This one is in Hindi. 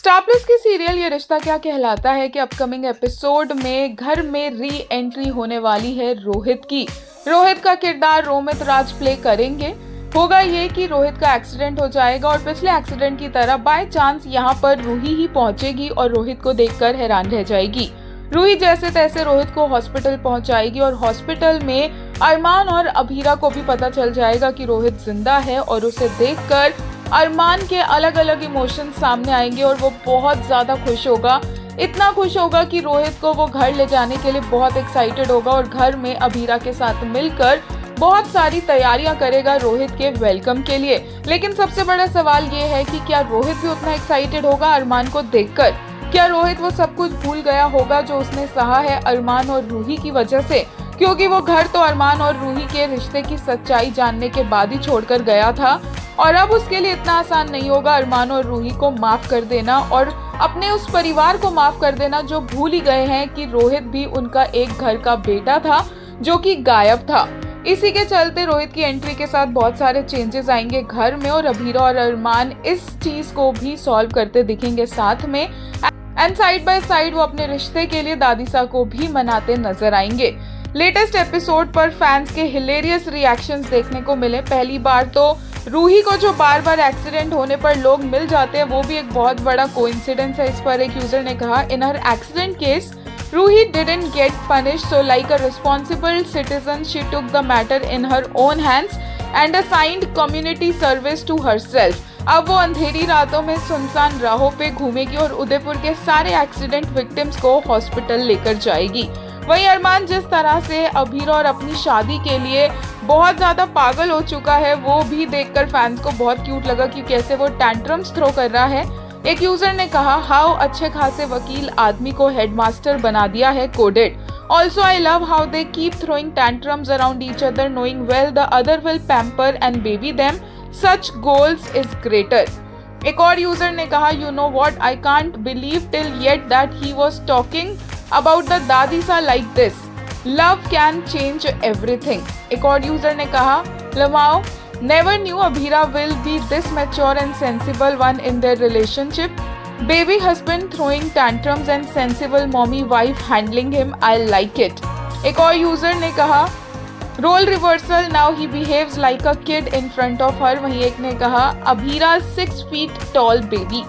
स्टार प्लस की सीरियल ये रिश्ता क्या कहलाता है कि अपकमिंग एपिसोड में घर में री एंट्री होने वाली है रोहित की। रोहित का किरदार रोमित राज प्ले करेंगे। होगा ये कि रोहित का एक्सीडेंट हो जाएगा और पिछले एक्सीडेंट की तरह बाय चांस यहाँ पर रूही ही पहुंचेगी और रोहित को देखकर हैरान रह जाएगी। रूही जैसे तैसे रोहित को हॉस्पिटल पहुंचाएगी और हॉस्पिटल में अरमान और अभीरा को भी पता चल जाएगा कि रोहित जिंदा है और उसे देखकर अरमान के अलग अलग इमोशंस सामने आएंगे और वो बहुत ज्यादा खुश होगा। इतना खुश होगा कि रोहित को वो घर ले जाने के लिए बहुत एक्साइटेड होगा और घर में अभीरा के साथ मिलकर बहुत सारी तैयारियां करेगा रोहित के वेलकम के लिए। लेकिन सबसे बड़ा सवाल ये है कि क्या रोहित भी उतना एक्साइटेड होगा अरमान को देखकर? क्या रोहित वो सब कुछ भूल गया होगा जो उसने सहा है अरमान और रूही की वजह से? क्योंकि वो घर तो अरमान और रूही के रिश्ते की सच्चाई जानने के बाद ही छोड़कर गया था और अब उसके लिए इतना आसान नहीं होगा अरमान और रूही को माफ कर देना और अपने उस परिवार को माफ कर देना जो भूल ही गए हैं कि रोहित भी उनका एक घर का बेटा था जो कि गायब था। इसी के चलते रोहित की एंट्री के साथ बहुत सारे चेंजेस आएंगे घर में और अभीरा और अरमान इस चीज को भी सॉल्व करते दिखेंगे साथ में एंड साइड बाय साइड वो अपने रिश्ते के लिए दादीसा को भी मनाते नजर आएंगे। लेटेस्ट एपिसोड पर फैंस के हिलेरियस रिएक्शंस देखने को मिले। पहली बार तो रूही को जो बार बार एक्सीडेंट होने पर लोग मिल जाते हैं वो भी एक बहुत बड़ा कोइंसिडेंस है। इस पर एक यूजर ने कहा, in her accident case Roohi didn't get punished, so like a responsible citizen she took the matter in her own hands and assigned community service to herself. अब वो अंधेरी रातों में सुनसान राहों पे घूमेगी और उदयपुर के सारे एक्सीडेंट विक्टिम्स को हॉस्पिटल लेकर जाएगी। वहीं अरमान जिस तरह से अभीरा और अपनी शादी के लिए बहुत ज्यादा पागल हो चुका है वो भी देखकर फैंस को बहुत क्यूट लगा कि कैसे वो टैंट्रम्स थ्रो कर रहा है। एक यूजर ने कहा, हाउ अच्छे खासे वकील आदमी को हेडमास्टर बना दिया है coded. Also I love how they keep throwing tantrums around each other knowing well the other will pamper and baby them, such goals is greater. एक और यूजर ने कहा, you know what, I can't believe till yet that he was talking about the dadisa like this. Love can change everything. एक और यूजर ने कहा, Lamau, never knew Abhira will be this mature and sensible one in their relationship. Baby husband throwing tantrums and sensible mommy wife handling him. I like it. एक और यूजर ने कहा, Role reversal, now he behaves like a kid in front of her. वहीं एक ने कहा, Abhira 6 feet tall baby.